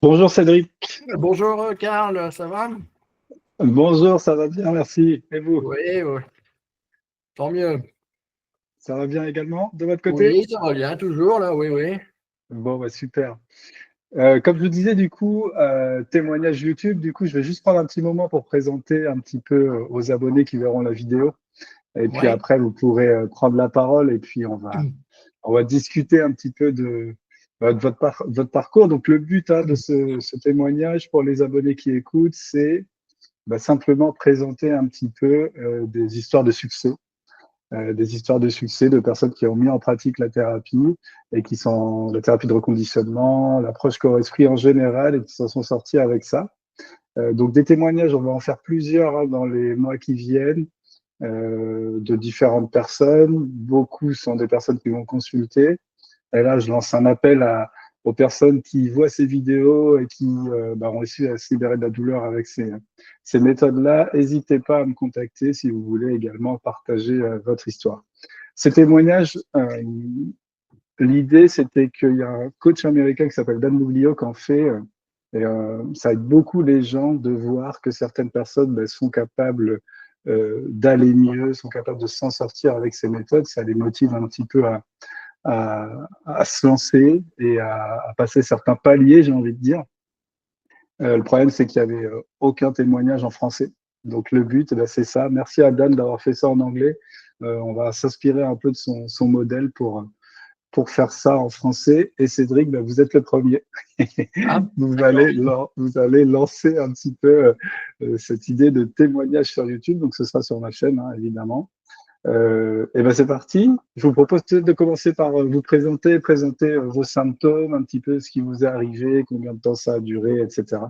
Bonjour Cédric. Bonjour Karl, ça va? Bonjour, ça va bien, merci. Et vous? Oui, oui, tant mieux. Ça va bien également de votre côté? Oui, ça va bien, toujours là, oui, oui. Bon, bah, super. Comme je vous disais, du coup, témoignage YouTube, du coup, je vais juste prendre un petit moment pour présenter un petit peu aux abonnés qui verront la vidéo. Et puis Oui. après, vous pourrez prendre la parole et puis on va discuter un petit peu de votre parcours. Donc, le but de ce témoignage pour les abonnés qui écoutent, c'est simplement présenter un petit peu des histoires de succès. Des histoires de succès de personnes qui ont mis en pratique la thérapie et qui sont la thérapie de reconditionnement, l'approche corps esprit en général et qui s'en sont sortis avec ça. Donc des témoignages, on va en faire plusieurs dans les mois qui viennent de différentes personnes. Beaucoup sont des personnes qui vont consulter. Et là, je lance un appel aux personnes qui voient ces vidéos et qui ont réussi à se libérer de la douleur avec ces méthodes-là. N'hésitez pas à me contacter si vous voulez également partager votre histoire. Ces témoignages, l'idée, c'était qu'il y a un coach américain qui s'appelle Dan Muglio qui en fait, et ça aide beaucoup les gens de voir que certaines personnes sont capables d'aller mieux, sont capables de s'en sortir avec ces méthodes. Ça les motive un petit peu à se lancer et à passer certains paliers, j'ai envie de dire. Le problème, c'est qu'il n'y avait aucun témoignage en français. Donc le but, c'est ça. Merci à Dan d'avoir fait ça en anglais. On va s'inspirer un peu de son modèle pour faire ça en français. Et Cédric, vous êtes le premier. Ah, vous, d'accord. allez, vous allez lancer un petit peu cette idée de témoignage sur YouTube. Donc ce sera sur ma chaîne, évidemment. Et ben c'est parti. Je vous propose peut-être de commencer par vous présenter vos symptômes, un petit peu ce qui vous est arrivé, combien de temps ça a duré, etc.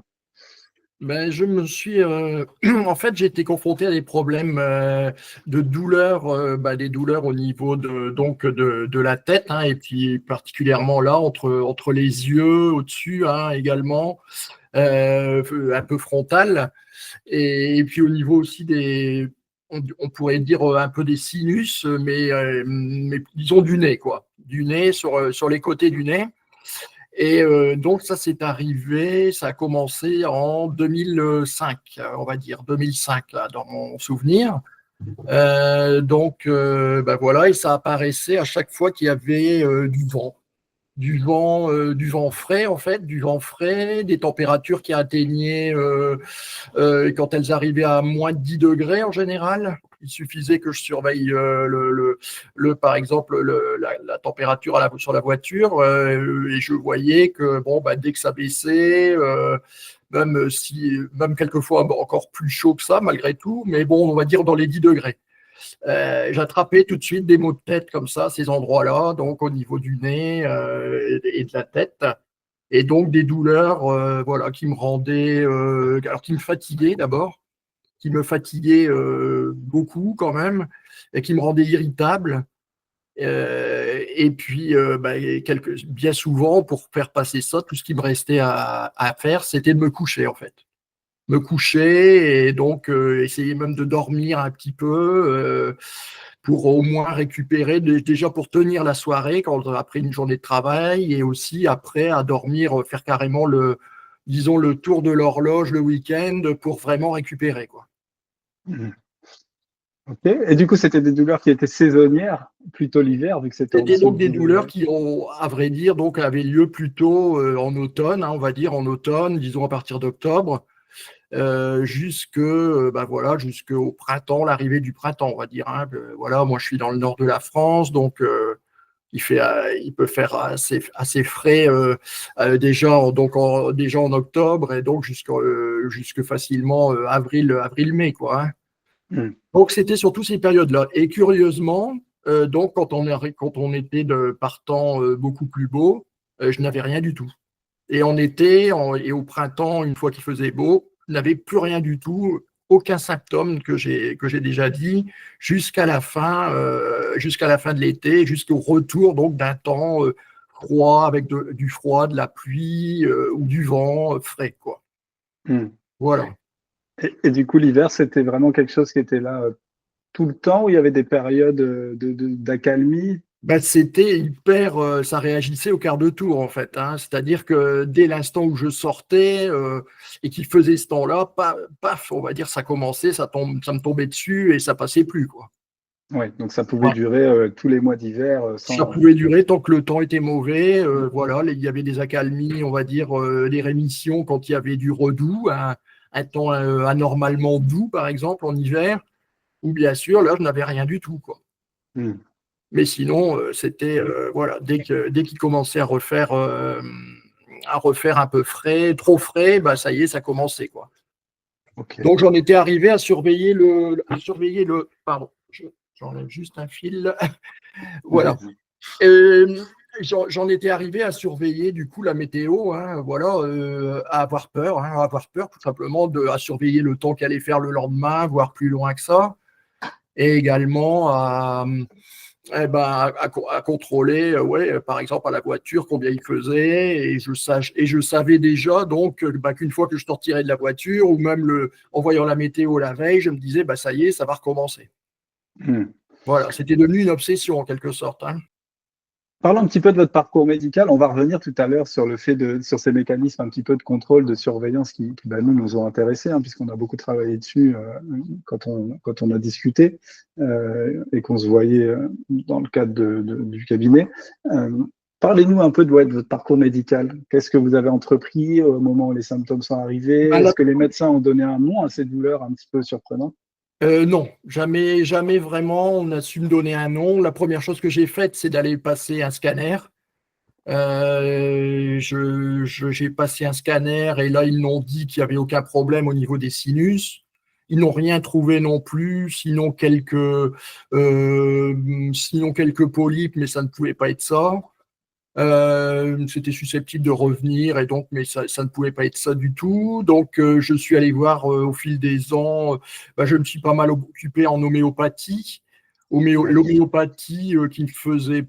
Ben, je me suis, en fait, j'ai été confronté à des problèmes de douleurs, des douleurs au niveau de la tête, hein, et puis particulièrement là, entre les yeux, au-dessus, hein, également, un peu frontal. Et puis au niveau aussi on pourrait dire un peu des sinus, mais disons du nez, quoi. Du nez, sur les côtés du nez. Et donc ça, c'est arrivé, ça a commencé en 2005, on va dire, 2005, là, dans mon souvenir. Voilà, et ça apparaissait à chaque fois qu'il y avait du vent. Du vent frais en fait, du vent frais, des températures qui atteignaient quand elles arrivaient à moins de 10 degrés en général. Il suffisait que je surveille par exemple la température sur la voiture et je voyais que bon, dès que ça baissait, même quelquefois encore plus chaud que ça malgré tout, mais bon, on va dire dans les 10 degrés. J'attrapais tout de suite des maux de tête comme ça, à ces endroits-là, donc au niveau du nez et de la tête. Et donc des douleurs voilà, qui me rendaient, alors qui me fatiguaient d'abord, qui me fatiguaient beaucoup quand même, et qui me rendaient irritable. Et puis, bien souvent, pour faire passer ça, tout ce qui me restait à faire, c'était de me coucher en fait. Me coucher et donc essayer même de dormir un petit peu pour au moins récupérer, déjà pour tenir la soirée après une journée de travail et aussi après à dormir, faire carrément disons, le tour de l'horloge le week-end pour vraiment récupérer, quoi. Mhm. Ok. Et du coup, c'était des douleurs qui étaient saisonnières, plutôt l'hiver, vu que c'était en C'était dessous donc de des 10 douleurs degrés. qui ont, à vrai dire, donc avaient lieu plutôt en automne, hein, on va dire en automne, disons à partir d'octobre, voilà, jusqu'au printemps, l'arrivée du printemps, on va dire, hein. Voilà, moi je suis dans le nord de la France, donc il peut faire assez frais déjà en octobre et donc jusque facilement avril-mai, quoi, hein. Mhm. Donc c'était surtout ces périodes-là. Et curieusement, donc quand on était par temps beaucoup plus beau, je n'avais rien du tout. Et en été et au printemps, une fois qu'il faisait beau, je n'avais plus rien du tout, aucun symptôme que j'ai déjà dit, jusqu'à la fin de l'été, jusqu'au retour donc d'un temps froid avec du froid, de la pluie ou du vent frais, quoi. Mhm. Voilà. Et du coup, l'hiver, c'était vraiment quelque chose qui était là tout le temps, où il y avait des périodes d'accalmie, Ben, c'était hyper, ça réagissait au quart de tour en fait, hein. C'est-à-dire que dès l'instant où je sortais et qu'il faisait ce temps-là, paf, on va dire, ça commençait, ça me tombait dessus et ça passait plus, quoi. Ouais, donc ça pouvait Ouais. durer tous les mois d'hiver Ça sans. pouvait durer tant que le temps était mauvais. Voilà, il y avait des accalmies, on va dire, des rémissions quand il y avait du redoux, un temps anormalement doux, par exemple, en hiver, ou bien sûr, là, je n'avais rien du tout, quoi. Hmm. Mais sinon, c'était voilà, dès qu'il commençait à refaire un peu frais, trop frais, bah ça y est, ça commençait, quoi. Ok. Donc j'en étais arrivé à surveiller le, pardon, j'enlève juste un fil, voilà. Euh, J'en étais arrivé à surveiller du coup la météo, hein, voilà, à avoir peur tout simplement à surveiller le temps qu'allait faire le lendemain, voire plus loin que ça, et également à contrôler, ouais, par exemple à la voiture combien il faisait, et je savais déjà donc qu'une fois que je sortirais de la voiture ou même en voyant la météo la veille, je me disais bah ça y est, ça va recommencer. Hmm. Voilà, c'était devenu une obsession en quelque sorte, hein. Parlons un petit peu de votre parcours médical. On va revenir tout à l'heure sur sur ces mécanismes un petit peu de contrôle, de surveillance qui nous ont intéressés, hein, puisqu'on a beaucoup travaillé dessus quand on a discuté et qu'on se voyait dans le cadre du cabinet. Euh, Parlez-nous un peu de votre parcours médical. Qu'est-ce que vous avez entrepris au moment où les symptômes sont arrivés? Bah, Est-ce que les médecins ont donné un nom à ces douleurs un petit peu surprenantes? non, jamais, jamais vraiment on a su me donner un nom. La première chose que j'ai faite, c'est d'aller passer un scanner. J'ai passé un scanner et là, ils m'ont dit qu'il n'y avait aucun problème au niveau des sinus. Ils n'ont rien trouvé non plus, sinon quelques polypes, mais ça ne pouvait pas être ça. C'était susceptible de revenir et donc, mais ça ne pouvait pas être ça du tout. Donc, je suis allé voir au fil des ans. Je me suis pas mal occupé en homéopathie. Oui. L'homéopathie qui ne faisait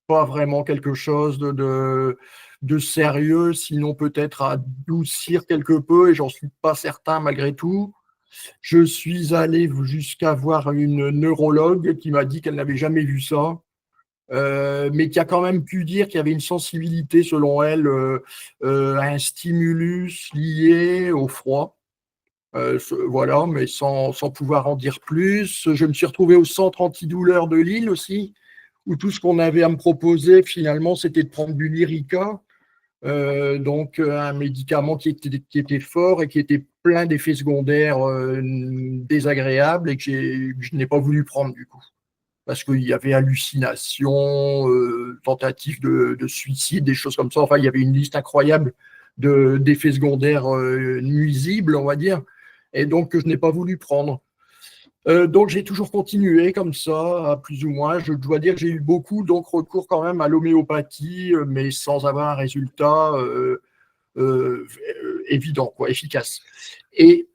pas vraiment quelque chose de sérieux, sinon peut-être adoucir quelque peu, et j'en suis pas certain malgré tout. Je suis allé jusqu'à voir une neurologue qui m'a dit qu'elle n'avait jamais vu ça. Mais qui a quand même pu dire qu'il y avait une sensibilité, selon elle, à un stimulus lié au froid. Voilà, mais sans pouvoir en dire plus. Je me suis retrouvé au centre antidouleur de Lille aussi, où tout ce qu'on avait à me proposer, finalement, c'était de prendre du Lyrica, donc un médicament qui était fort et qui était plein d'effets secondaires désagréables et que je n'ai pas voulu prendre du coup parce qu'il y avait hallucination, tentative de suicide, des choses comme ça. Enfin, il y avait une liste incroyable d'effets secondaires nuisibles, on va dire, et donc que je n'ai pas voulu prendre. Donc j'ai toujours continué comme ça, plus ou moins. Je dois dire que j'ai eu beaucoup donc recours quand même à l'homéopathie, mais sans avoir un résultat évident, quoi, efficace. Et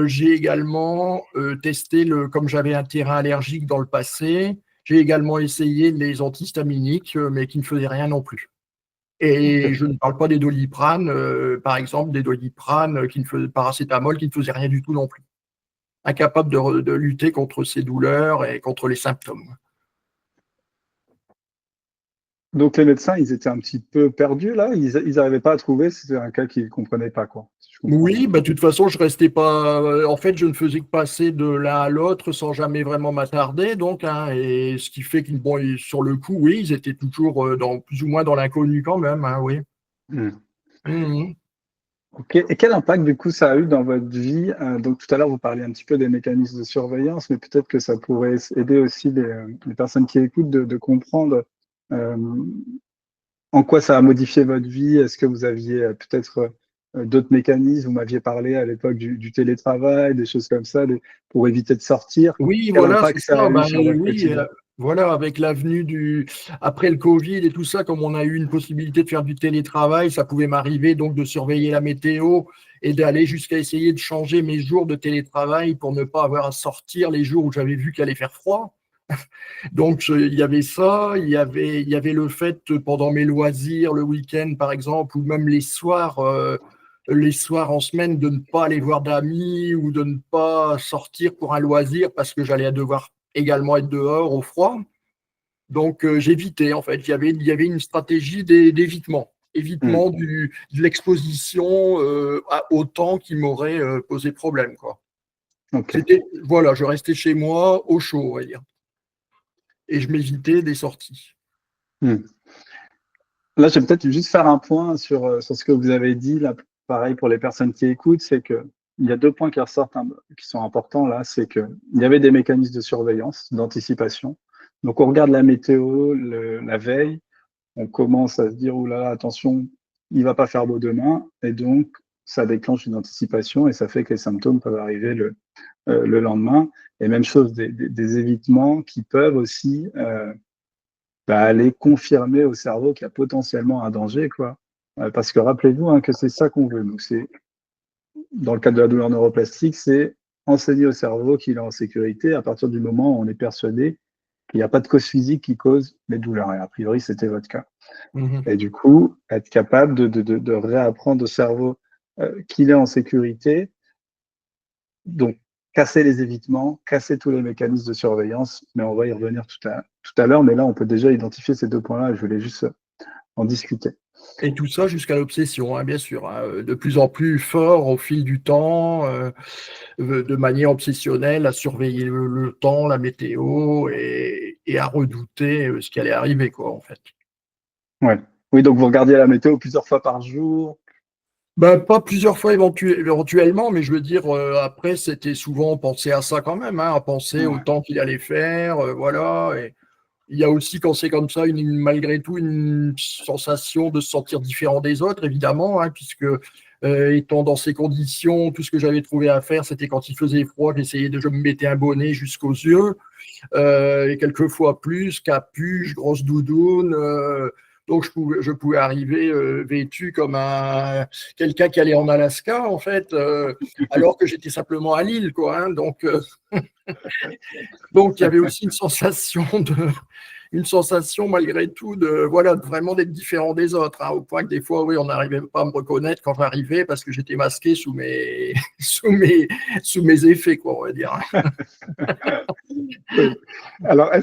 j'ai également testé, comme j'avais un terrain allergique dans le passé, j'ai également essayé les antihistaminiques, mais qui ne faisaient rien non plus. Ok. Et je ne parle pas des Doliprane, par exemple, des Doliprane paracétamol qui ne faisaient rien du tout non plus. Incapable de lutter contre ces douleurs et contre les symptômes. Donc les médecins, ils étaient un petit peu perdus là, ils n'arrivaient pas à trouver, c'était un cas qu'ils ne comprenaient pas, quoi, si je comprends Oui, bien. bah, de toute façon, je restais pas. En fait, je ne faisais que passer de l'un à l'autre sans jamais vraiment m'attarder. Donc, hein, et ce qui fait qu'ils, bon, sur le coup, oui, ils étaient toujours plus ou moins dans l'inconnu quand même, hein, oui. Hmm. Mhm. Ok. Et quel impact du coup ça a eu dans votre vie? Donc tout à l'heure, vous parliez un petit peu des mécanismes de surveillance, mais peut-être que ça pourrait aider aussi les personnes qui écoutent de comprendre euh, en quoi ça a modifié votre vie. Est-ce que vous aviez peut-être d'autres mécanismes? Vous m'aviez parlé à l'époque du télétravail, des choses comme ça, pour éviter de sortir. Oui, Quel voilà, c'est impact ça a ça. eu Ben, sur votre oui, quotidien? voilà, avec après le Covid et tout ça, comme on a eu une possibilité de faire du télétravail, ça pouvait m'arriver donc de surveiller la météo et d'aller jusqu'à essayer de changer mes jours de télétravail pour ne pas avoir à sortir les jours où j'avais vu qu'il allait faire froid. Donc, il y avait ça, il y avait le fait, pendant mes loisirs, le week-end par exemple, ou même les soirs en semaine, de ne pas aller voir d'amis ou de ne pas sortir pour un loisir parce que j'allais devoir également être dehors au froid. Donc, j'évitais, en fait. Il y avait une stratégie d'évitement. Évitement de l'exposition au temps qui m'aurait posé problème, quoi. Ok. Voilà, je restais chez moi au chaud, on va dire. Et je m'évitais des sorties. Hmm. Là, je vais peut-être juste faire un point sur ce que vous avez dit. Là, pareil pour les personnes qui écoutent, c'est que il y a deux points qui ressortent, qui sont importants là. C'est qu'il y avait des mécanismes de surveillance, d'anticipation. Donc, on regarde la météo la veille, on commence à se dire, oh là là, attention, il va pas faire beau demain. Et donc, ça déclenche une anticipation et ça fait que les symptômes peuvent arriver le lendemain. Et même chose, des évitements qui peuvent aussi aller confirmer au cerveau qu'il y a potentiellement un danger, quoi. Parce que rappelez-vous que c'est ça qu'on veut. Donc, c'est, dans le cadre de la douleur neuroplastique, c'est enseigner au cerveau qu'il est en sécurité à partir du moment où on est persuadé qu'il n'y a pas de cause physique qui cause les douleurs. Et a priori, c'était votre cas. Et du coup, être capable de réapprendre au cerveau qu'il est en sécurité. Donc, casser les évitements, casser tous les mécanismes de surveillance, mais on va y revenir tout à l'heure. Mais là, on peut déjà identifier ces deux points-là et je voulais juste en discuter. Et tout ça jusqu'à l'obsession, bien sûr, de plus en plus fort au fil du temps, de manière obsessionnelle, à surveiller le temps, la météo et à redouter ce qui allait arriver, quoi, en fait. Ouais. Oui, donc vous regardiez la météo plusieurs fois par jour. Ben, pas plusieurs fois éventuellement, mais je veux dire, après, c'était souvent penser à ça quand même, à penser au Ouais. temps qu'il allait faire, voilà. Et il y a aussi, quand c'est comme ça, malgré tout, une sensation de se sentir différent des autres, évidemment, puisque étant dans ces conditions, tout ce que j'avais trouvé à faire, c'était quand il faisait froid, je me mettais un bonnet jusqu'aux yeux, et quelquefois plus, capuche, grosse doudoune. Donc, je pouvais arriver vêtu comme quelqu'un qui allait en Alaska, en fait, alors que j'étais simplement à Lille, quoi. Donc, il y avait aussi une sensation malgré tout voilà, vraiment d'être différent des autres, au point que des fois, oui, on n'arrivait pas à me reconnaître quand j'arrivais parce que j'étais masqué sous mes effets, quoi, on va dire. Oui. Alors là,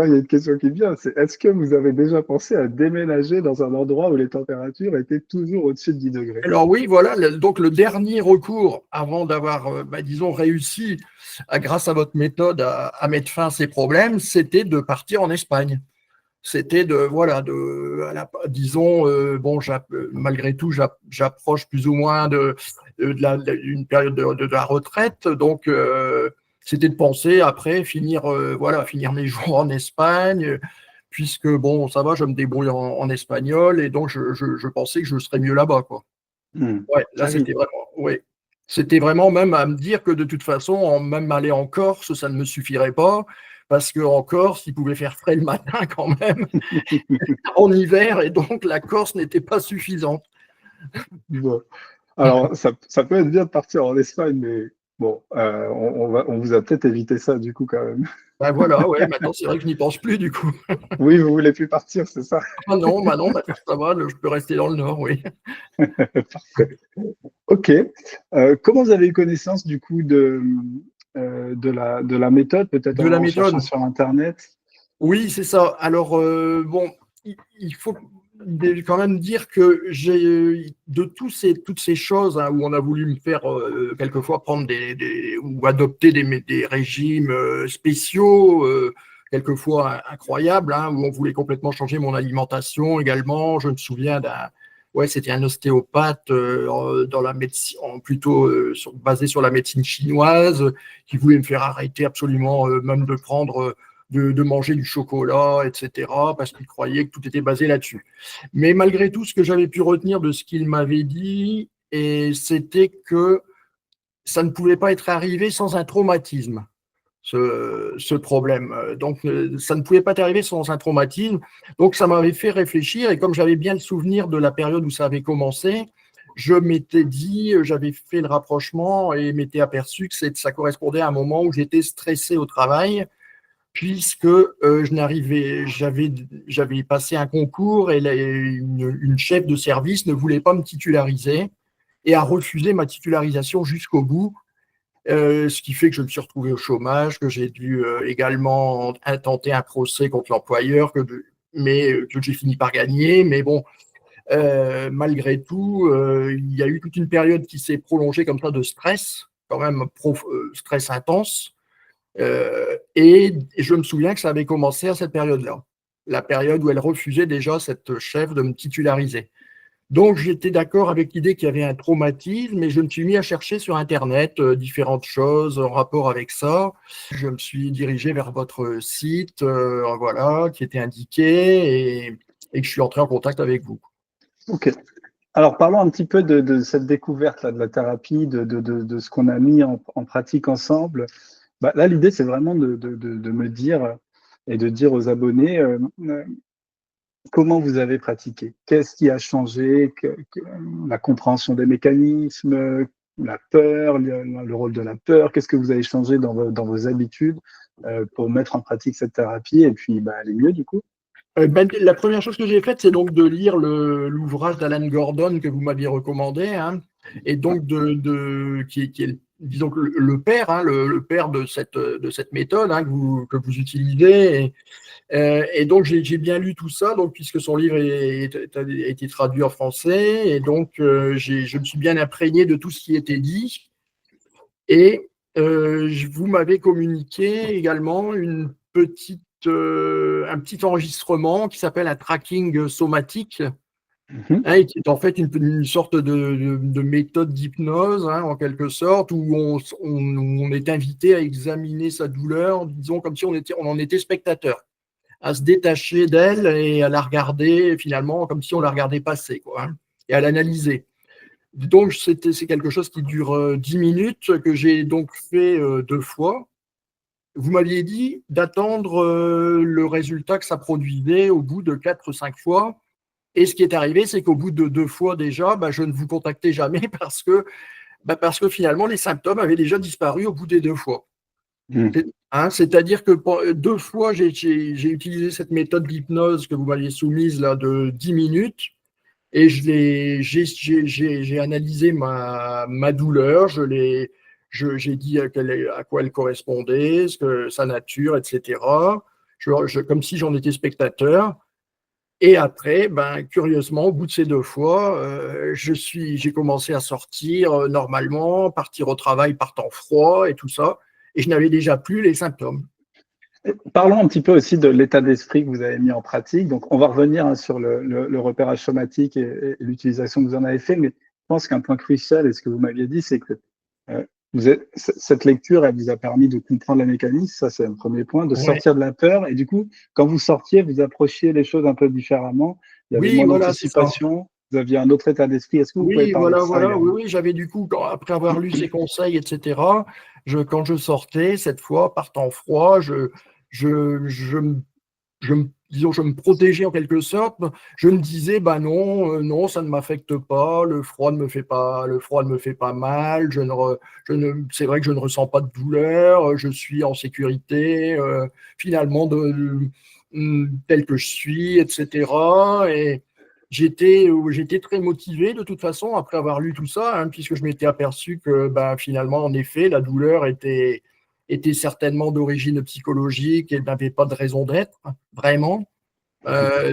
il y a une question qui vient, c'est est-ce que vous avez déjà pensé à déménager dans un endroit où les températures étaient toujours au-dessus de 10 degrés? Alors oui, voilà, donc le dernier recours avant d'avoir, disons, réussi, grâce à votre méthode, à mettre fin à ces problèmes, c'était de partir en Espagne. C'était voilà, disons, bon, malgré tout, j'approche plus ou moins d'une période de la retraite, donc c'était de penser après finir mes jours en Espagne, puisque bon, ça va, je me débrouille en espagnol, et donc je pensais que je serais mieux là-bas, quoi. Ouais, là, Ah oui. c'était vraiment même à me dire que de toute façon, même aller en Corse, ça ne me suffirait pas, parce qu'en Corse, il pouvait faire frais le matin quand même, en hiver, et donc la Corse n'était pas suffisante. Bon. Alors, ça peut être bien de partir en Espagne, mais bon, on vous a peut-être évité ça du coup quand même. Ben voilà, ouais, maintenant c'est vrai que je n'y pense plus du coup. Oui, vous voulez plus partir, c'est ça? Ah non, maintenant ça va, je peux rester dans le Nord, oui. Parfait. Ok. Comment vous avez eu connaissance du coup de la méthode, peut-être De la en cherchant méthode. sur Internet? Oui, c'est ça. Alors, bon, il faut quand même dire que de toutes ces choses où on a voulu me faire quelquefois prendre ou adopter des régimes spéciaux, quelquefois incroyables, où on voulait complètement changer mon alimentation également. Je me souviens ouais, c'était un ostéopathe dans la médecine, plutôt basé sur la médecine chinoise, qui voulait me faire arrêter absolument, même de prendre de manger du chocolat, etc., parce qu'il croyait que tout était basé là-dessus. Mais malgré tout, ce que j'avais pu retenir de ce qu'il m'avait dit, c'était que ça ne pouvait pas être arrivé sans un traumatisme, ce problème. Donc, ça ne pouvait pas arriver sans un traumatisme. Donc, ça m'avait fait réfléchir, et comme j'avais bien le souvenir de la période où ça avait commencé, je m'étais dit, j'avais fait le rapprochement et m'étais aperçu que ça correspondait à un moment où j'étais stressé au travail, puisque j'avais passé un concours et une chef de service ne voulait pas me titulariser et a refusé ma titularisation jusqu'au bout. Ce qui fait que je me suis retrouvé au chômage, que j'ai dû également intenter un procès contre l'employeur, mais que j'ai fini par gagner. Mais bon, malgré tout, il y a eu toute une période qui s'est prolongée comme ça de stress, quand même stress intense. Et je me souviens que ça avait commencé à cette période-là, la période où elle refusait déjà, cette chef, de me titulariser. Donc, j'étais d'accord avec l'idée qu'il y avait un traumatisme et je me suis mis à chercher sur Internet différentes choses en rapport avec ça. Je me suis dirigé vers votre site, voilà, qui était indiqué et que je suis entré en contact avec vous. Ok. Alors, parlons un petit peu de cette découverte-là, de la thérapie, de ce qu'on a mis en pratique ensemble. Bah, là, l'idée, c'est vraiment de me dire et de dire aux abonnés comment vous avez pratiqué. Qu'est-ce qui a changé, la compréhension des mécanismes, la peur, le rôle de la peur, qu'est-ce que vous avez changé dans vos habitudes pour mettre en pratique cette thérapie et puis bah, aller mieux du coup. La première chose que j'ai faite, c'est donc de lire l'ouvrage d'Alan Gordon que vous m'aviez recommandé, hein, et donc qui est, disons, le père, hein, le père de cette méthode, hein, que vous utilisez. Et donc, j'ai bien lu tout ça, donc, puisque son livre a été traduit en français. Et donc, je me suis bien imprégné de tout ce qui était dit. Et vous m'avez communiqué également un petit enregistrement qui s'appelle un tracking somatique, hein, qui est en fait une sorte de méthode d'hypnose, hein, en quelque sorte, où on est invité à examiner sa douleur, disons comme si on en était spectateur, à se détacher d'elle et à la regarder finalement comme si on la regardait passer, quoi, hein, et à l'analyser. Donc, c'est quelque chose qui dure 10 minutes, que j'ai donc fait 2 fois. Vous m'aviez dit d'attendre le résultat que ça produisait au bout de 4 ou 5 fois. Et ce qui est arrivé, c'est qu'au bout de 2 fois déjà, bah, je ne vous contactais jamais parce que finalement, les symptômes avaient déjà disparu au bout des 2 fois. Hein, c'est-à-dire que 2 fois, j'ai utilisé cette méthode d'hypnose que vous m'aviez soumise là, de 10 minutes. Et j'ai analysé ma douleur, j'ai dit à quoi elle correspondait, sa nature, etc. Comme si j'en étais spectateur. Et après, ben, curieusement, au bout de ces 2 fois, j'ai commencé à sortir normalement, partir au travail par temps froid et tout ça. Et je n'avais déjà plus les symptômes. Parlons un petit peu aussi de l'état d'esprit que vous avez mis en pratique. Donc, on va revenir hein, sur le repérage somatique et l'utilisation que vous en avez fait, mais je pense qu'un point crucial, et ce que vous m'aviez dit, c'est que cette lecture, elle vous a permis de comprendre le mécanisme, ça c'est un premier point, de Ouais. sortir de la peur, et du coup, quand vous sortiez, vous approchiez les choses un peu différemment, il y avait Oui, moins voilà, c'est ça. d'anticipation, vous aviez un autre état d'esprit. Est-ce que vous pouvez Oui, parler de ça voilà. également? Oui, j'avais du coup, après avoir lu ses conseils, etc., quand je sortais, cette fois, par temps froid, disons, je me protégeais en quelque sorte. Je me disais, bah non, non, ça ne m'affecte pas, le froid ne me fait pas mal, c'est vrai que je ne ressens pas de douleur, je suis en sécurité, finalement, tel que je suis, etc. Et j'étais très motivé de toute façon après avoir lu tout ça, hein, puisque je m'étais aperçu que bah, finalement, en effet, la douleur était certainement d'origine psychologique et n'avait pas de raison d'être, vraiment.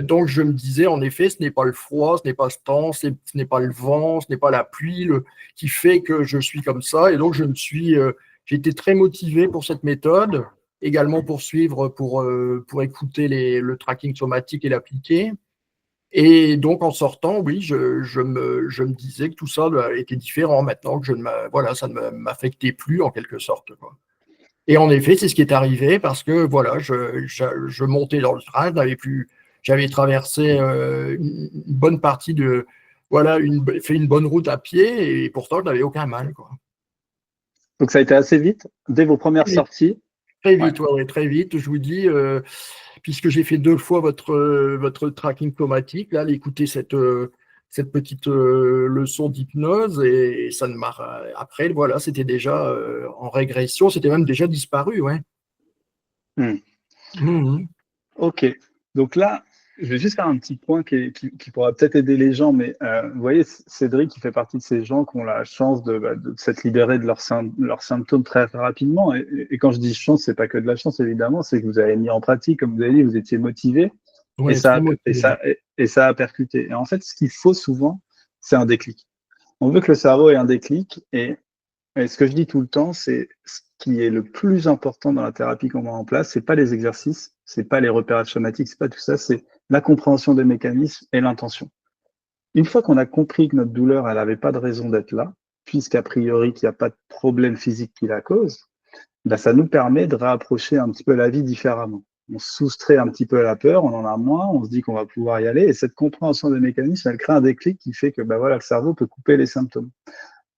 Donc je me disais, en effet, ce n'est pas le froid, ce n'est pas ce temps, ce n'est pas le vent, ce n'est pas la pluie qui fait que je suis comme ça. Et donc j'ai été très motivé pour cette méthode, également pour suivre, pour écouter le tracking somatique et l'appliquer. Et donc, en sortant, oui, je me disais que tout ça était différent maintenant, que voilà, ça ne m'affectait plus en quelque sorte, quoi. Et en effet, c'est ce qui est arrivé parce que voilà, je montais dans le train, j'avais traversé une bonne partie voilà, fait une bonne route à pied et pourtant, je n'avais aucun mal, quoi. Donc, ça a été assez vite, dès vos premières sorties. Très Ouais. vite, ouais, très vite. Je vous dis, puisque j'ai fait 2 fois votre tracking somatique, là, d'écouter cette petite leçon d'hypnose et ça ne m'a. Après, voilà, c'était déjà en régression, c'était même déjà disparu, ouais. Hmm. Mhm. Ok. Donc là, Je vais juste faire un petit point qui pourra peut-être aider les gens, mais vous voyez, Cédric, il fait partie de ces gens qui ont la chance de s'être libérés de leurs symptômes très, très rapidement. Et quand je dis chance, c'est pas que de la chance, évidemment, c'est que vous avez mis en pratique, comme vous avez dit, vous étiez motivé et Ouais, ça très a, et motivé. ça, et ça a percuté. Et en fait, ce qu'il faut souvent, c'est un déclic. On veut que le cerveau ait un déclic et ce que je dis tout le temps, c'est ce qui est le plus important dans la thérapie qu'on met en place, c'est pas les exercices, c'est pas les repérages somatiques, c'est pas tout ça, c'est la compréhension des mécanismes et l'intention. Une fois qu'on a compris que notre douleur, elle n'avait pas de raison d'être là, puisqu'a priori qu'il n'y a pas de problème physique qui la cause, ben ça nous permet de réapprocher un petit peu la vie différemment. On se soustrait un petit peu à la peur, on en a moins, on se dit qu'on va pouvoir y aller, et cette compréhension des mécanismes, elle crée un déclic qui fait que ben voilà, le cerveau peut couper les symptômes.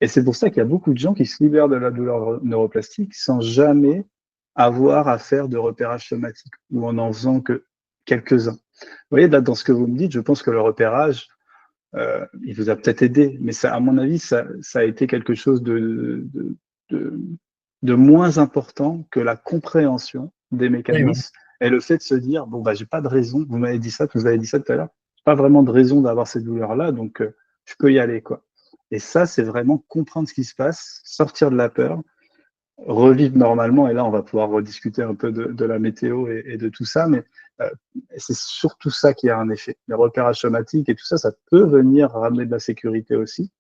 Et c'est pour ça qu'il y a beaucoup de gens qui se libèrent de la douleur neuroplastique sans jamais avoir à faire de repérage somatique ou en faisant que quelques-uns. Vous voyez, là, dans ce que vous me dites, je pense que le repérage, il vous a peut-être aidé, mais ça, à mon avis, ça a été quelque chose de, de moins important que la compréhension des Oui, oui. mécanismes et le fait de se dire, bon, bah, j'ai pas de raison, vous m'avez dit ça, vous avez dit ça tout à l'heure, j'ai pas vraiment de raison d'avoir cette douleur-là, donc je peux y aller, quoi. Et ça, c'est vraiment comprendre ce qui se passe, sortir de la peur, revivre normalement. Et là, on va pouvoir rediscuter un peu de la météo et de tout ça. Mais euh, c'est surtout ça qui a un effet. Les repérages somatiques et tout ça, ça peut venir ramener de la sécurité aussi.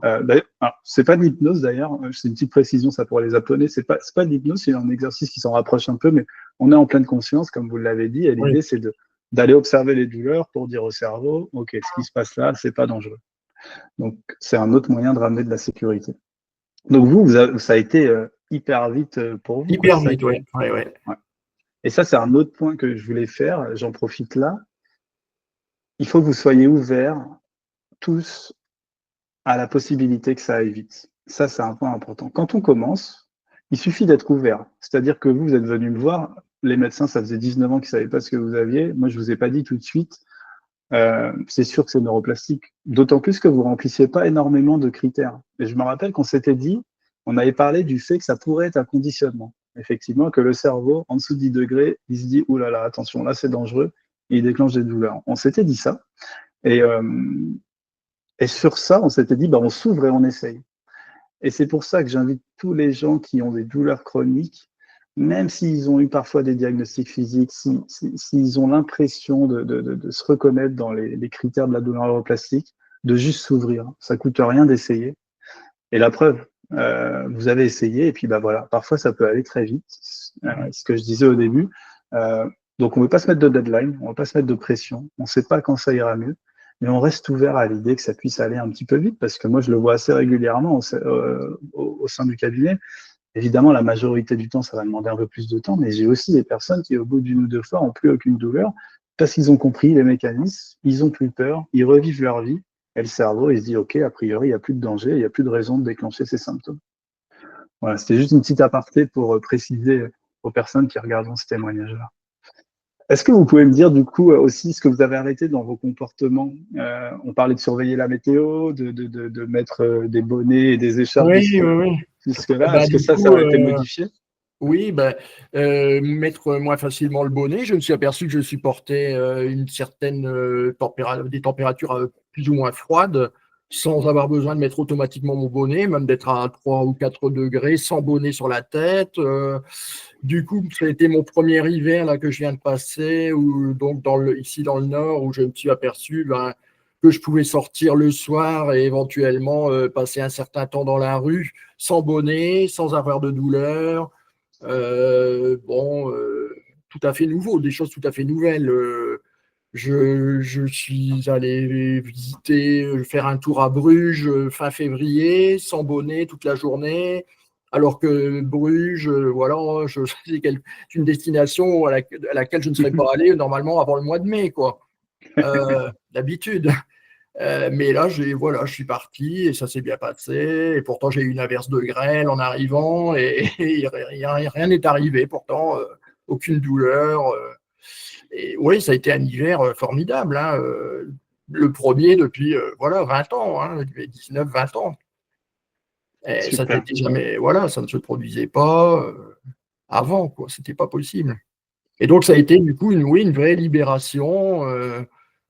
D'ailleurs, c'est pas de l'hypnose d'ailleurs, c'est une petite précision, ça pour les apprenez, c'est pas de l'hypnose, c'est un exercice qui s'en rapproche un peu, mais on est en pleine conscience, comme vous l'avez dit, et Oui. l'idée c'est d'aller observer les douleurs pour dire au cerveau, ok, ce qui se passe là, c'est pas dangereux. Donc c'est un autre moyen de ramener de la sécurité. Donc ça a été hyper vite pour vous, quoi. Hyper C'est ça vite, qui est. oui. Ouais, ouais. Ouais. Et ça, c'est un autre point que je voulais faire. J'en profite là. Il faut que vous soyez ouverts tous à la possibilité que ça aille vite. Ça, c'est un point important. Quand on commence, il suffit d'être ouvert. C'est-à-dire que vous êtes venu me voir. Les médecins, ça faisait 19 ans qu'ils ne savaient pas ce que vous aviez. Moi, je ne vous ai pas dit tout de suite. C'est sûr que c'est neuroplastique. D'autant plus que vous remplissiez pas énormément de critères. Et je me rappelle qu'on s'était dit, on avait parlé du fait que ça pourrait être un conditionnement. Effectivement, que le cerveau, en dessous de 10 degrés, il se dit, ouh là là, attention, là c'est dangereux, et il déclenche des douleurs. On s'était dit ça. Et, euh, et sur ça, on s'était dit, bah, on s'ouvre et on essaye. Et c'est pour ça que j'invite tous les gens qui ont des douleurs chroniques, même s'ils ont eu parfois des diagnostics physiques, s'ils ont l'impression de se reconnaître dans les critères de la douleur neuroplastique, de juste s'ouvrir. Ça coûte rien d'essayer. Et la preuve, vous avez essayé, et puis bah voilà, parfois ça peut aller très vite. Ce que je disais au début. Euh, donc on ne veut pas se mettre de deadline, on ne veut pas se mettre de pression, on ne sait pas quand ça ira mieux, mais on reste ouvert à l'idée que ça puisse aller un petit peu vite, parce que moi je le vois assez régulièrement au sein du cabinet. Évidemment, la majorité du temps, ça va demander un peu plus de temps, mais j'ai aussi des personnes qui, au bout d'une ou deux fois, n'ont plus aucune douleur, parce qu'ils ont compris les mécanismes, ils n'ont plus peur, ils revivent leur vie, et le cerveau, il se dit, OK, a priori, il n'y a plus de danger, il n'y a plus de raison de déclencher ces symptômes. Voilà, c'était juste une petite aparté pour préciser aux personnes qui regarderont ce témoignage-là. Est-ce que vous pouvez me dire du coup aussi ce que vous avez arrêté dans vos comportements? On parlait de surveiller la météo, de mettre des bonnets et des écharpes Oui, oui, oui. jusque-là. Bah, Est-ce que du ça coup, a été modifié? oui, ben, mettre moins facilement le bonnet. Je me suis aperçu que je supportais une certaine des températures plus ou moins froides sans avoir besoin de mettre automatiquement mon bonnet, même d'être à 3 ou 4 degrés sans bonnet sur la tête. Du coup, ça a été mon premier hiver là, que je viens de passer, donc ici dans le nord, où je me suis aperçu que je pouvais sortir le soir et éventuellement passer un certain temps dans la rue sans bonnet, sans avoir de douleur. Bon, tout à fait nouveau, des choses tout à fait nouvelles. Je suis allé visiter, faire un tour à Bruges fin février, sans bonnet toute la journée, alors que Bruges, voilà, c'est une destination à laquelle je ne serais pas allé normalement avant le mois de mai, quoi, d'habitude. Mais là, voilà, je suis parti et ça s'est bien passé. Et pourtant, j'ai eu une averse de grêle en arrivant et rien n'est arrivé. Pourtant, aucune douleur. Et oui, ça a été un hiver formidable, hein, le premier depuis voilà, 20 ans, hein, 19, 20 ans. Et ça Super. n'était jamais, voilà, ça ne se produisait pas avant, quoi. C'était pas possible. Et donc, ça a été du coup une vraie libération,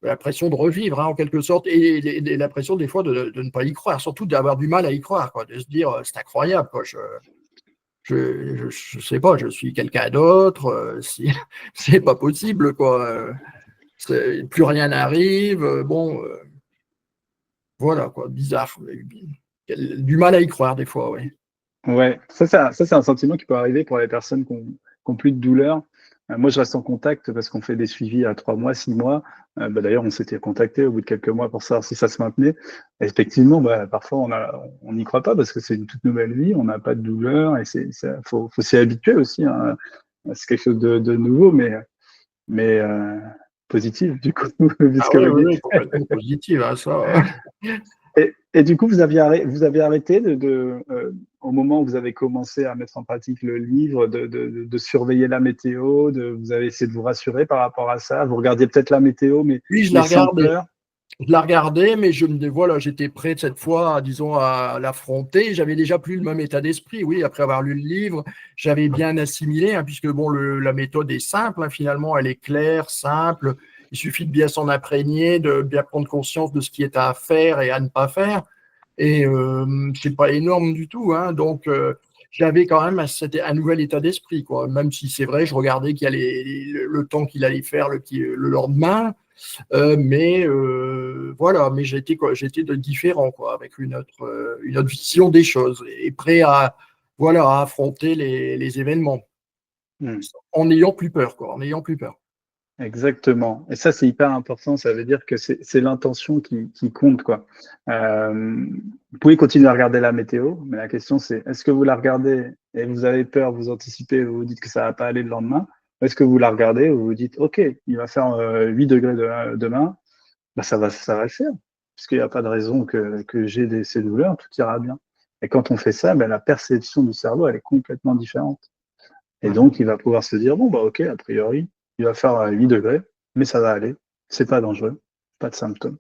l'impression de revivre, hein, en quelque sorte, et l'impression des fois de ne pas y croire, surtout d'avoir du mal à y croire, quoi, de se dire c'est incroyable, quoi, je sais pas, je suis quelqu'un d'autre, si, c'est pas possible, quoi. Plus rien n'arrive, bon, voilà, quoi, bizarre. Du mal à y croire des fois, oui. Ouais, ça, c'est un sentiment qui peut arriver pour les personnes qui ont plus de douleur. Moi, je reste en contact parce qu'on fait des suivis à 3 mois, 6 mois. D'ailleurs, on s'était contacté au bout de quelques mois pour savoir si ça se maintenait. Et effectivement, parfois, on n'y croit pas parce que c'est une toute nouvelle vie, on n'a pas de douleur et faut s'y habituer aussi, hein. C'est quelque chose de nouveau, mais positif, du coup, vu ce Ah que oui, vous oui, dites. oui, complètement positive, hein, ça. Et du coup, vous avez arrêté au moment où vous avez commencé à mettre en pratique le livre, de surveiller la météo, vous avez essayé de vous rassurer par rapport à ça. Vous regardiez peut-être la météo, Oui, je mais la sans regardais. peur. Je la regardais, mais voilà, j'étais prêt cette fois, disons, à l'affronter. J'avais déjà plus le même état d'esprit. Oui, après avoir lu le livre, j'avais bien assimilé, hein, puisque bon, la méthode est simple, hein, finalement, elle est claire, simple. Il suffit de bien s'en imprégner, de bien prendre conscience de ce qui est à faire et à ne pas faire. Et c'est pas énorme du tout, hein, donc j'avais quand même un nouvel état d'esprit, quoi. Même si c'est vrai, je regardais qu'il y allait le temps qu'il allait faire le lendemain. Mais voilà, mais j'étais différent, quoi, avec une autre vision des choses et prêt voilà, à affronter les événements Hmm. en n'ayant plus peur, quoi, en n'ayant plus peur. Exactement. Et ça, c'est hyper important. Ça veut dire que c'est l'intention qui compte, quoi. Vous pouvez continuer à regarder la météo, mais la question, c'est est-ce que vous la regardez et vous avez peur, vous anticipez, vous vous dites que ça va pas aller le lendemain, ou est-ce que vous la regardez et vous vous dites, OK, il va faire 8 degrés demain, ça va le faire, puisqu'il n'y a pas de raison que j'ai ces douleurs, tout ira bien. Et quand on fait ça, la perception du cerveau, elle est complètement différente. Et Ouais. donc, il va pouvoir se dire, bon, OK, a priori, il va faire 8 degrés, mais ça va aller, c'est pas dangereux, pas de symptômes.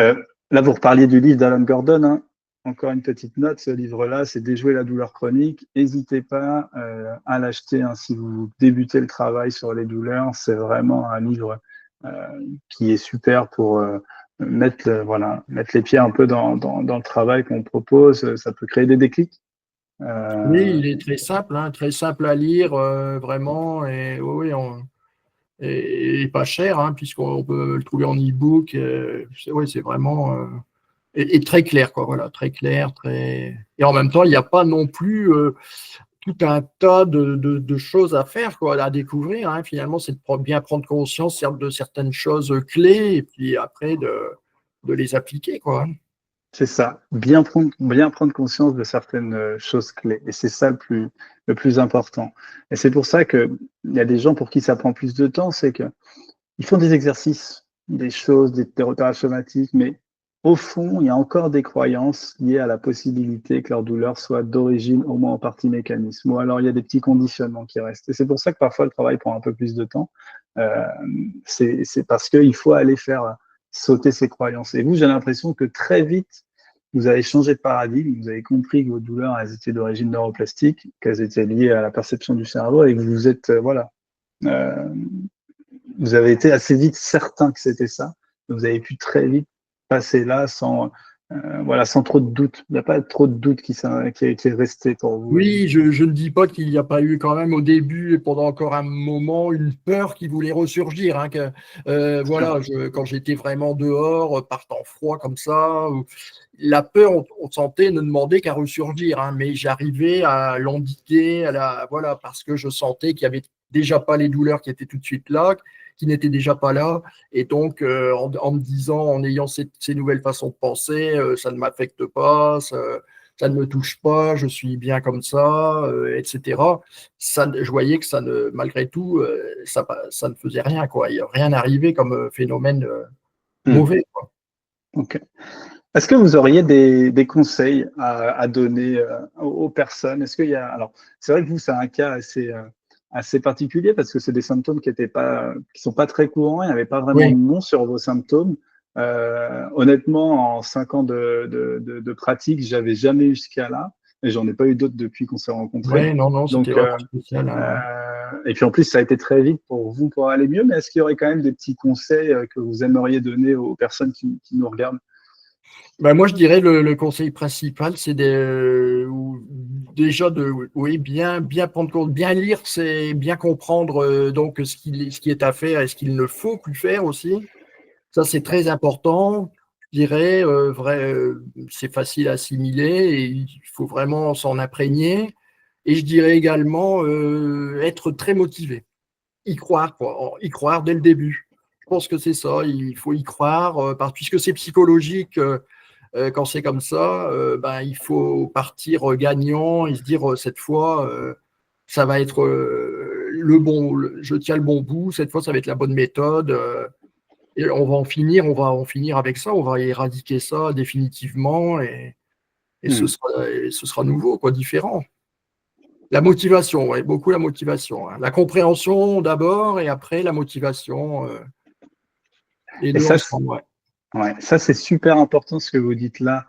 Euh, Là, vous reparliez du livre d'Alan Gordon, hein. Encore une petite note, ce livre-là, c'est Déjouer la douleur chronique. N'hésitez pas à l'acheter, hein, si vous débutez le travail sur les douleurs. C'est vraiment un livre qui est super pour mettre les pieds un peu dans le travail qu'on propose. Ça peut créer des déclics. Oui, Euh, il est très simple à lire, vraiment, et oui, et pas cher, hein, puisqu'on peut le trouver en e-book. Oui, c'est vraiment et très clair, quoi. Voilà, très clair, très. Et en même temps, il n'y a pas non plus tout un tas de choses à faire, quoi, à découvrir, hein. Finalement, c'est de bien prendre conscience de certaines choses clés et puis après de les appliquer, quoi. C'est ça, bien prendre conscience de certaines choses clés. Et c'est ça le plus important. Et c'est pour ça qu'il y a des gens pour qui ça prend plus de temps, c'est qu'ils font des exercices, des choses, des repérages somatiques, mais au fond, il y a encore des croyances liées à la possibilité que leur douleur soit d'origine au moins en partie mécanisme. Ou alors il y a des petits conditionnements qui restent. Et c'est pour ça que parfois le travail prend un peu plus de temps. Euh, c'est parce qu'il faut aller faire sauter ces croyances. Et vous, j'ai l'impression que très vite, vous avez changé de paradigme, vous avez compris que vos douleurs, elles étaient d'origine neuroplastique, qu'elles étaient liées à la perception du cerveau et que vous êtes, euh, vous avez été assez vite certain que c'était ça. Vous avez pu très vite passer là sans trop de doute. Il n'y a pas trop de doute qui a été resté pour vous. Oui, je ne dis pas qu'il n'y a pas eu quand même au début et pendant encore un moment une peur qui voulait ressurgir, hein, voilà, quand j'étais vraiment dehors, par temps froid comme ça, la peur, on sentait ne demandait qu'à ressurgir, hein, mais j'arrivais à l'endiguer, voilà, parce que je sentais qu'il n'y avait déjà pas les douleurs qui étaient tout de suite là, qui n'étaient déjà pas là, et donc en me disant, en ayant ces nouvelles façons de penser, ça ne m'affecte pas, ça ne me touche pas, je suis bien comme ça, etc. Je voyais que malgré tout, ça ne faisait rien, quoi. Il n'y a rien arrivé comme phénomène Hmm. mauvais, quoi. Ok. Est-ce que vous auriez des conseils à donner aux personnes? Est-ce qu'il y a, alors, c'est vrai que vous, c'est un cas assez particulier parce que c'est des symptômes qui sont pas très courants. Il n'y avait pas vraiment Oui, de nom sur vos symptômes. Honnêtement, en 5 ans de pratique, j'avais jamais eu ce cas-là. et j'en ai pas eu d'autres depuis qu'on s'est rencontrés. Ouais, non, c'était Donc, vraiment spécial. Hein. et puis en plus, ça a été très vite pour vous pour aller mieux, mais est-ce qu'il y aurait quand même des petits conseils que vous aimeriez donner aux personnes qui nous regardent? Ben, moi, je dirais le conseil principal, c'est déjà de oui, bien prendre compte, bien lire, c'est bien comprendre donc ce qui est à faire et ce qu'il ne faut plus faire aussi. Ça, c'est très important. Je dirais, c'est facile à assimiler et il faut vraiment s'en imprégner. Et je dirais également être très motivé, y croire, quoi, y croire dès le début. Je pense que c'est ça, il faut y croire, puisque c'est psychologique. Quand c'est comme ça, ben, il faut partir gagnant et se dire cette fois, ça va être je tiens le bon bout, cette fois, ça va être la bonne méthode. Et on va en finir avec ça, on va éradiquer ça définitivement et ce sera nouveau, quoi, différent. La motivation, ouais, beaucoup la motivation. Hein. La compréhension d'abord et après la motivation, les Et deux ça, ensemble. Ouais. ouais, ça c'est super important ce que vous dites là.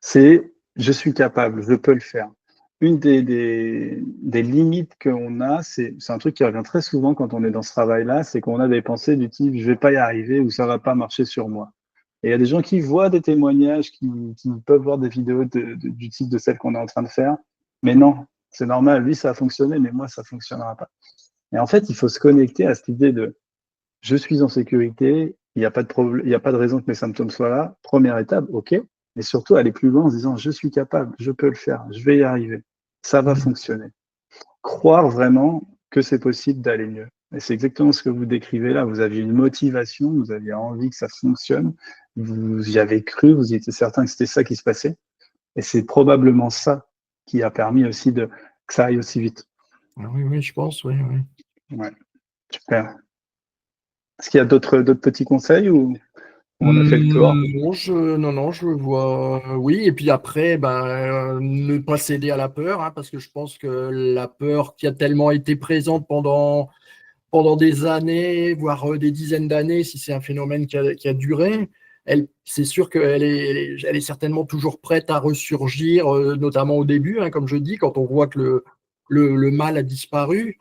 C'est je suis capable, je peux le faire. Une des limites qu'on a, c'est un truc qui revient très souvent quand on est dans ce travail-là, c'est qu'on a des pensées du type je vais pas y arriver ou ça va pas marcher sur moi. Et il y a des gens qui voient des témoignages, qui peuvent voir des vidéos du type de celle qu'on est en train de faire, mais non, c'est normal, lui ça a fonctionné, mais moi ça fonctionnera pas. Et en fait, il faut se connecter à cette idée de je suis en sécurité, il n'y a pas de problème, il n'y a pas de raison que mes symptômes soient là. Première étape, ok, mais surtout aller plus loin en se disant je suis capable, je peux le faire, je vais y arriver, ça va fonctionner. Croire vraiment que c'est possible d'aller mieux. Et c'est exactement ce que vous décrivez là. Vous aviez une motivation, vous aviez envie que ça fonctionne, vous y avez cru, vous étiez certain que c'était ça qui se passait. Et c'est probablement ça qui a permis aussi que ça aille aussi vite. Oui, je pense, oui. Ouais, super. Est-ce qu'il y a d'autres petits conseils ou on a fait le tour? Non, je vois. Oui, et puis après, ben, ne pas céder à la peur, hein, parce que je pense que la peur qui a tellement été présente pendant des années, voire des dizaines d'années, si c'est un phénomène qui a duré, c'est sûr elle est certainement toujours prête à ressurgir, notamment au début, hein, comme je dis, quand on voit que le mal a disparu.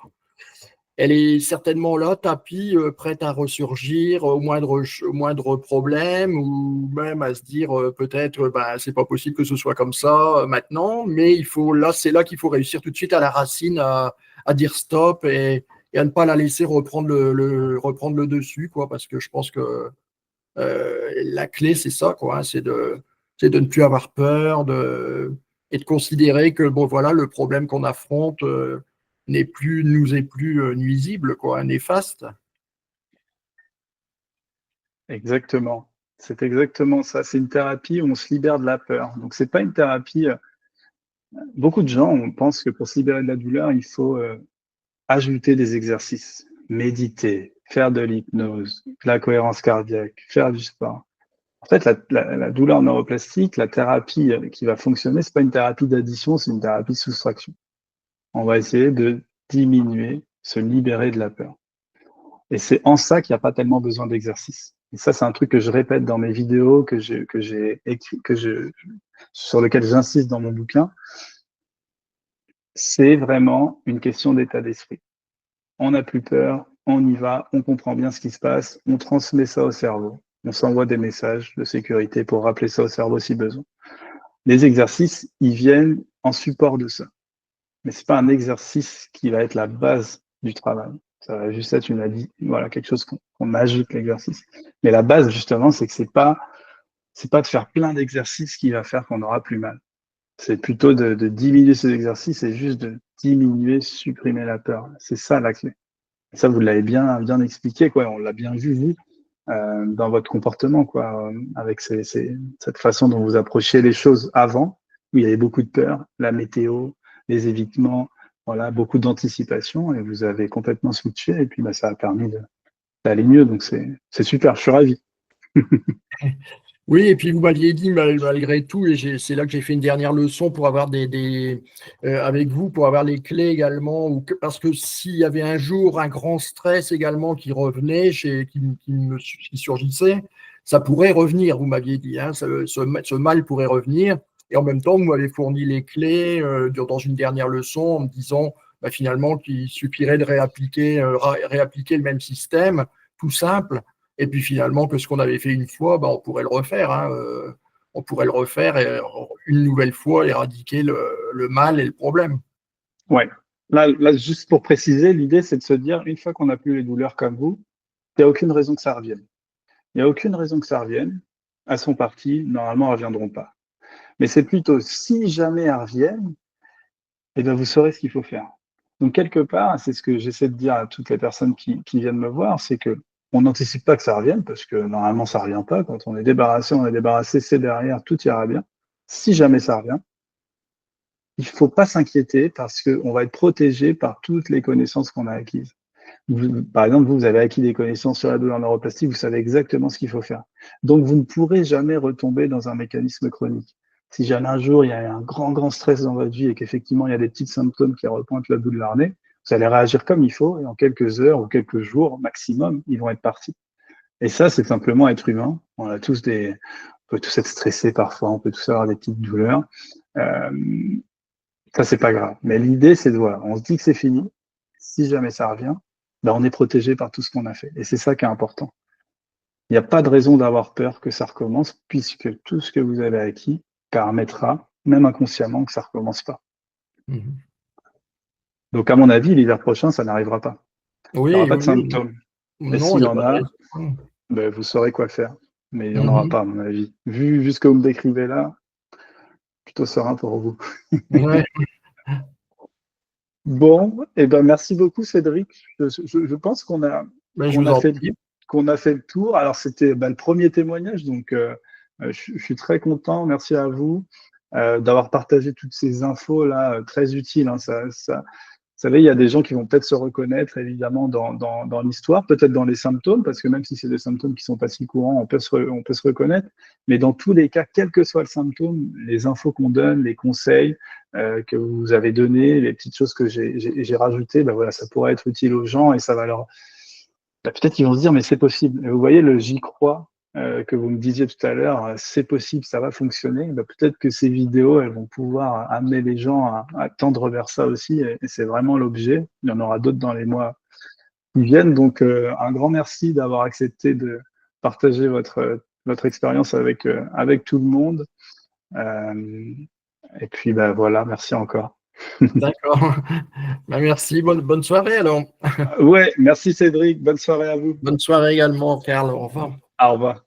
Elle est certainement là, tapis, prête à ressurgir au moindre problème, ou même à se dire peut-être bah, c'est pas possible que ce soit comme ça maintenant, mais c'est là qu'il faut réussir tout de suite à la racine à dire stop et à ne pas la laisser reprendre reprendre le dessus, quoi, parce que je pense que la clé c'est ça, quoi, hein, c'est de ne plus avoir peur et de considérer que bon voilà le problème qu'on affronte nous est plus nuisible, quoi, néfaste. Exactement. C'est exactement ça. C'est une thérapie où on se libère de la peur. Donc, c'est pas une thérapie. Beaucoup de gens on pense que pour se libérer de la douleur, il faut ajouter des exercices, méditer, faire de l'hypnose, de la cohérence cardiaque, faire du sport. En fait, la douleur neuroplastique, la thérapie qui va fonctionner, c'est pas une thérapie d'addition, c'est une thérapie de soustraction. On va essayer de diminuer, se libérer de la peur. Et c'est en ça qu'il n'y a pas tellement besoin d'exercice. Et ça, c'est un truc que je répète dans mes vidéos, j'ai écrit, sur lequel j'insiste dans mon bouquin. C'est vraiment une question d'état d'esprit. On n'a plus peur, on y va, on comprend bien ce qui se passe, on transmet ça au cerveau. On s'envoie des messages de sécurité pour rappeler ça au cerveau si besoin. Les exercices, ils viennent en support de ça. Mais c'est pas un exercice qui va être la base du travail. Ça va juste être voilà, quelque chose qu'on ajoute l'exercice. Mais la base, justement, c'est que c'est pas de faire plein d'exercices qui va faire qu'on aura plus mal. C'est plutôt de diminuer ces exercices et juste de diminuer, supprimer la peur. C'est ça la clé. Et ça, vous l'avez bien expliqué, quoi. On l'a bien vu, vous, dans votre comportement, quoi, avec cette façon dont vous approchiez les choses avant, où il y avait beaucoup de peur, la météo, les évitements, voilà, beaucoup d'anticipation, et vous avez complètement switché, et puis bah, ça a permis d'aller mieux. Donc c'est super, je suis ravi. Oui, et puis vous m'aviez dit malgré tout, et c'est là que j'ai fait une dernière leçon pour avoir avec vous, pour avoir les clés également, parce que s'il y avait un jour un grand stress également qui revenait, qui surgissait, ça pourrait revenir, vous m'aviez dit, hein, ce mal pourrait revenir. Et en même temps, vous m'avez fourni les clés dans une dernière leçon en me disant finalement qu'il suffirait de réappliquer le même système, tout simple. Et puis finalement, que ce qu'on avait fait une fois, on pourrait le refaire. On pourrait le refaire et une nouvelle fois éradiquer le mal et le problème. Ouais. Là, juste pour préciser, l'idée, c'est de se dire, une fois qu'on n'a plus les douleurs comme vous, il n'y a aucune raison que ça revienne. Il n'y a aucune raison que ça revienne. Elles sont parties, normalement, elles ne reviendront pas. Mais c'est plutôt, si jamais elles reviennent, eh bien, vous saurez ce qu'il faut faire. Donc, quelque part, c'est ce que j'essaie de dire à toutes les personnes qui viennent me voir, c'est que on n'anticipe pas que ça revienne, parce que normalement, ça ne revient pas. Quand on est débarrassé, c'est derrière, tout ira bien. Si jamais ça revient, il ne faut pas s'inquiéter parce qu'on va être protégé par toutes les connaissances qu'on a acquises. Par exemple, vous avez acquis des connaissances sur la douleur neuroplastique, vous savez exactement ce qu'il faut faire. Donc, vous ne pourrez jamais retomber dans un mécanisme chronique. Si jamais un jour, il y a un grand stress dans votre vie et qu'effectivement, il y a des petits symptômes qui repointent le bout de leur nez, vous allez réagir comme il faut et en quelques heures ou quelques jours maximum, ils vont être partis. Et ça, c'est simplement être humain. On peut tous être stressés parfois, on peut tous avoir des petites douleurs. Ça, c'est pas grave. Mais l'idée, c'est de voir. On se dit que c'est fini. Si jamais ça revient, on est protégé par tout ce qu'on a fait. Et c'est ça qui est important. Il n'y a pas de raison d'avoir peur que ça recommence, puisque tout ce que vous avez acquis permettra, même inconsciemment, que ça ne recommence pas. Donc, à mon avis, l'hiver prochain, ça n'arrivera pas. Oui, il n'y aura pas de symptômes. Mais s'il y en a, vous saurez quoi faire. Mais il n'y en aura pas, à mon avis. Vu ce que vous me décrivez là, plutôt serein pour vous. Ouais. Bon, merci beaucoup, Cédric. Je pense qu'on a fait le tour. Alors, c'était le premier témoignage, donc je suis très content. Merci à vous d'avoir partagé toutes ces infos là, très utiles. Hein. Vous savez, il y a des gens qui vont peut-être se reconnaître évidemment dans l'histoire, peut-être dans les symptômes, parce que même si c'est des symptômes qui ne sont pas si courants, on peut se reconnaître. Mais dans tous les cas, quel que soit le symptôme, les infos qu'on donne, les conseils que vous avez donnés, les petites choses que j'ai rajoutées, voilà, ça pourrait être utile aux gens et ça va leur... peut-être qu'ils vont se dire, mais c'est possible. Et vous voyez, le j'y crois que vous me disiez tout à l'heure, c'est possible, ça va fonctionner. Peut-être que ces vidéos, elles vont pouvoir amener les gens à tendre vers ça aussi. Et c'est vraiment l'objet. Il y en aura d'autres dans les mois qui viennent. Donc, un grand merci d'avoir accepté de partager votre expérience avec tout le monde. Et puis, voilà, merci encore. D'accord. Merci. Bonne soirée alors. Ouais, merci Cédric. Bonne soirée à vous. Bonne soirée également, Karl. Au revoir. Au revoir.